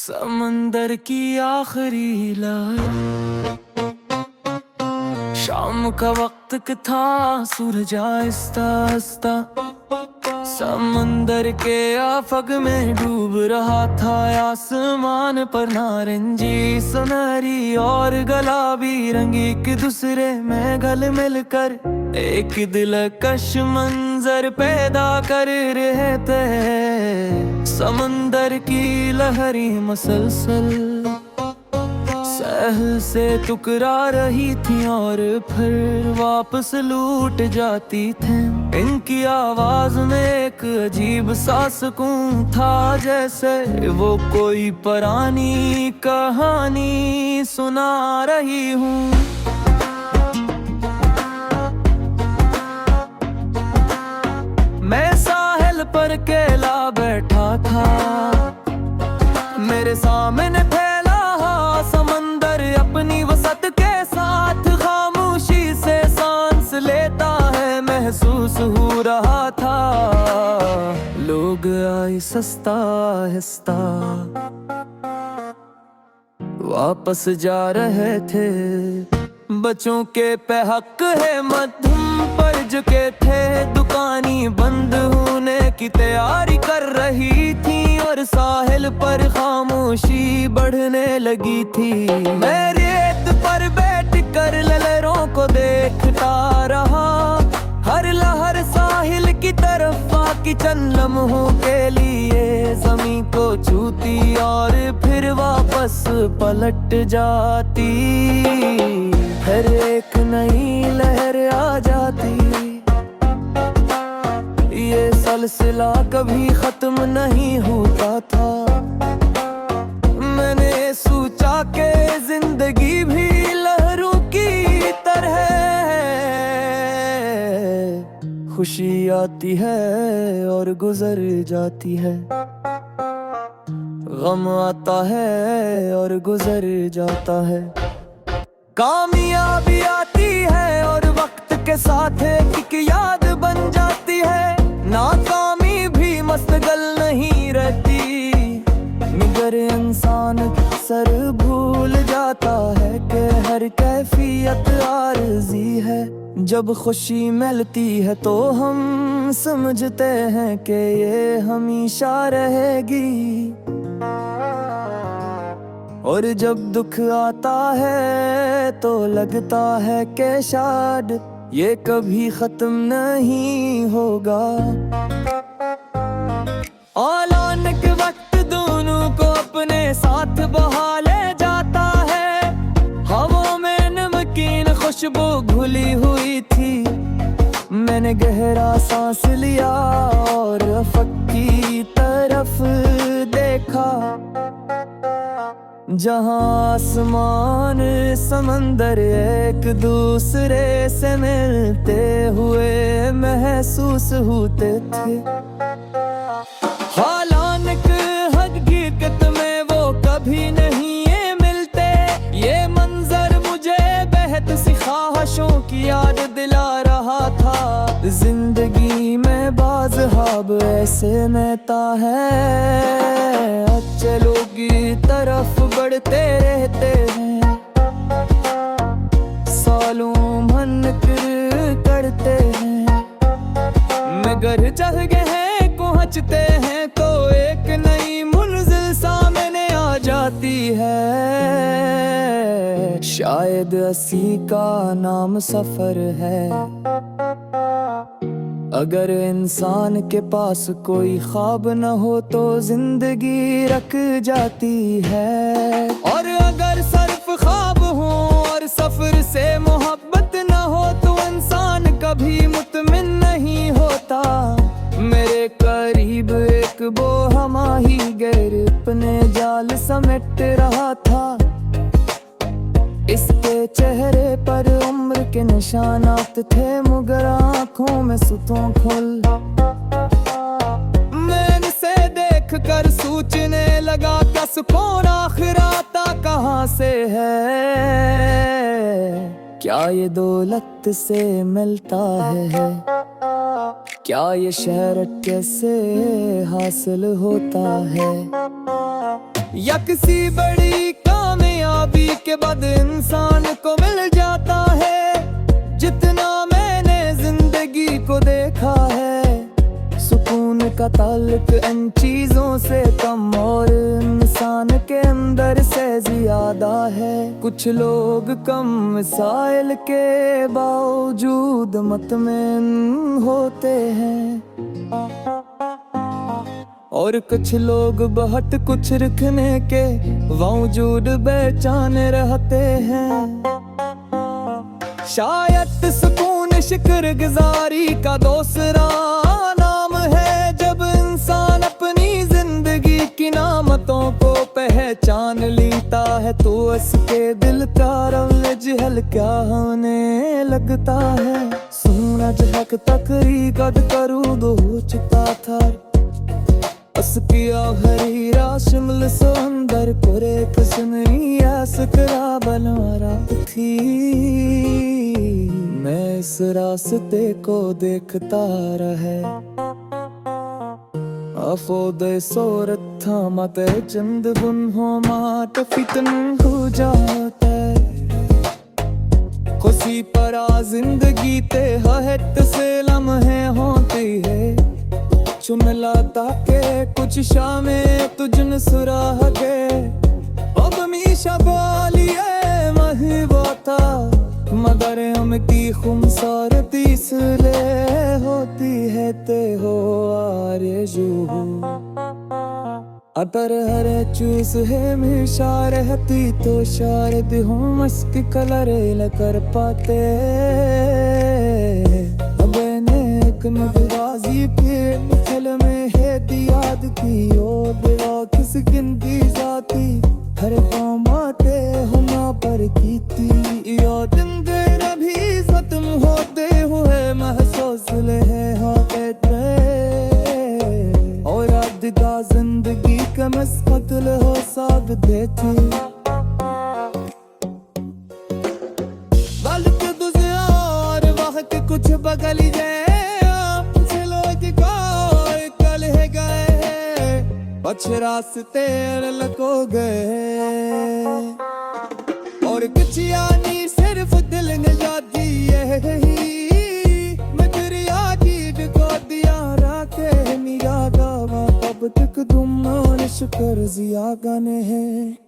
समंदर की आखिरी लहर, शाम का वक्त था, सूरज आहिस्ता आहिस्ता समंदर के आफक में डूब रहा था। आसमान पर नारंगी सुनहरी और गुलाबी रंग एक दूसरे में घुल मिलकर एक दिलकश मंजर पैदा कर रहे थे। समंदर की लहरें मसलसल साहिल से टकरा रही थी और फिर वापस लूट जाती थी। इनकी आवाज में एक अजीब सा सुकून था, जैसे वो कोई पुरानी कहानी सुना रही हूँ। मैं साहिल पर अकेला बैठा था, मेरे सामने फैला समंदर अपनी वसत के साथ खामोशी से सांस लेता है महसूस हो रहा था। लोग आहिस्ता आहिस्ता वापस जा रहे थे। बच्चों के पे हक है मध्यम पर झुके थे। दुकानी बंद होने की तैयारी कर रही थी और साहिल पर खामोशी बढ़ने लगी थी। मैं रेत पर बैठ कर लहरों को देखता रहा, हर लहर साहिल की तरफ आकी चंद लम्हों के लिए जमीन को छूती और फिर वापस पलट जाती। फिर एक नई लहर आ जाती। ये सिलसिला कभी खत्म नहीं होता था। मैंने सोचा कि जिंदगी भी लहरों की तरह खुशी आती है और गुजर जाती है, गम आता है और गुजर जाता है। कामयाबी आती है और वक्त के साथ एक याद बन जाती है। नाकामी भी मस्तगल नहीं रहती, मगर इंसान अक्सर भूल जाता है कि हर कैफियत आरज़ी है। जब खुशी मिलती है तो हम समझते हैं कि ये हमेशा रहेगी, और जब दुख आता है तो लगता है कि शायद ये कभी खत्म नहीं होगा। औलान के वक्त दोनों को अपने साथ बहा ले जाता है। हवा में नमकीन खुशबू घुली हुई थी। मैंने गहरा सांस लिया और अफक की तरफ देखा, जहां आसमान समंदर एक दूसरे से मिलते हुए महसूस होते थे। हालांकि हकीकत में वो कभी नहीं ये मिलते। ये मंजर मुझे बेहद सी ख्वाहिशों की याद दिला रहा था। जिंदगी में बाज़ ख्वाब ऐसे नेता है, अच्छे लोग की तरफ बढ़ते रहते हैं। सालों मेहनत करते हैं, मगर जगह पहुँचते हैं तो एक नई मंजिल सामने आ जाती है। शायद इसी का नाम सफर है। अगर इंसान के पास कोई ख्वाब न हो तो जिंदगी रख जाती है, और अगर सिर्फ ख्वाब हो और सफर से मोहब्बत न हो तो इंसान कभी मुतमिन नहीं होता। मेरे करीब एक बोहा माहीगिर अपने जाल समेट रहा था। इसके चेहरे पर उम्र के निशानात थे, मगर आँखों में सुतों खुल। मैंने से देख कर सोचने लगा कि सुकून आखिर आता कहाँ से है। क्या ये दौलत से मिलता है? क्या ये शहरत कैसे हासिल होता है? या किसी बड़ी कामयाबी के बाद इंसान को मिल जाता है। जितना मैंने जिंदगी को देखा है, सुकून का ताल्लुक इन चीजों से कम और इंसान के अंदर से ज्यादा है। कुछ लोग कम मिसाइल के बावजूद मतमेन होते हैं, और कुछ लोग बहुत कुछ रखने के बावजूद बेचैन रहते हैं। शायद सुकून शुक्रगुजारी का दूसरा नाम है। जब इंसान अपनी जिंदगी की नामतों को पहचान लेता है, तो उसके दिल का रंज हल्का होने लगता है। सूरज हक तकरी कद करूँ दो चुका था, उसकी आखिरी राशिमल सो अंदर पुरे कसनी आसकरा बनवारा थी। मैं इस रास्ते को देखता रहे, अफोदे सोरत था मत चंद बुन हो माट फितन हो जाते। खुशी परा जिंदगी ते हत से लम्हे होती है। चुन लाता के कुछ शामें तुझन सुराह के, अब मीशा बालिए महबूता मगर हम की खुमसारत इसलिए होती है ते हो आरज़ू। अतर हरे चूस है मिशा रहती तो शायद हूँ मस्क कलर लकर पाते। अब एक नवाजी पे खेल में है याद की ओ देवा किस गिनती जाती। हर पाते हुआ पर कीती या दिन देर भी खत्म होते हुए महसूस ले होते और अद्दा जिंदगी का मस्कतल हो साग देती। बल्कि तुझे और वक्त कुछ बगल जाए कुछ रास्ते लको गए, और कुछ यानी सिर्फ दिल ने जाती है। मैं दरिया की को दिया राते निगाह कब तक तुम शुक्र जिया गाने हैं।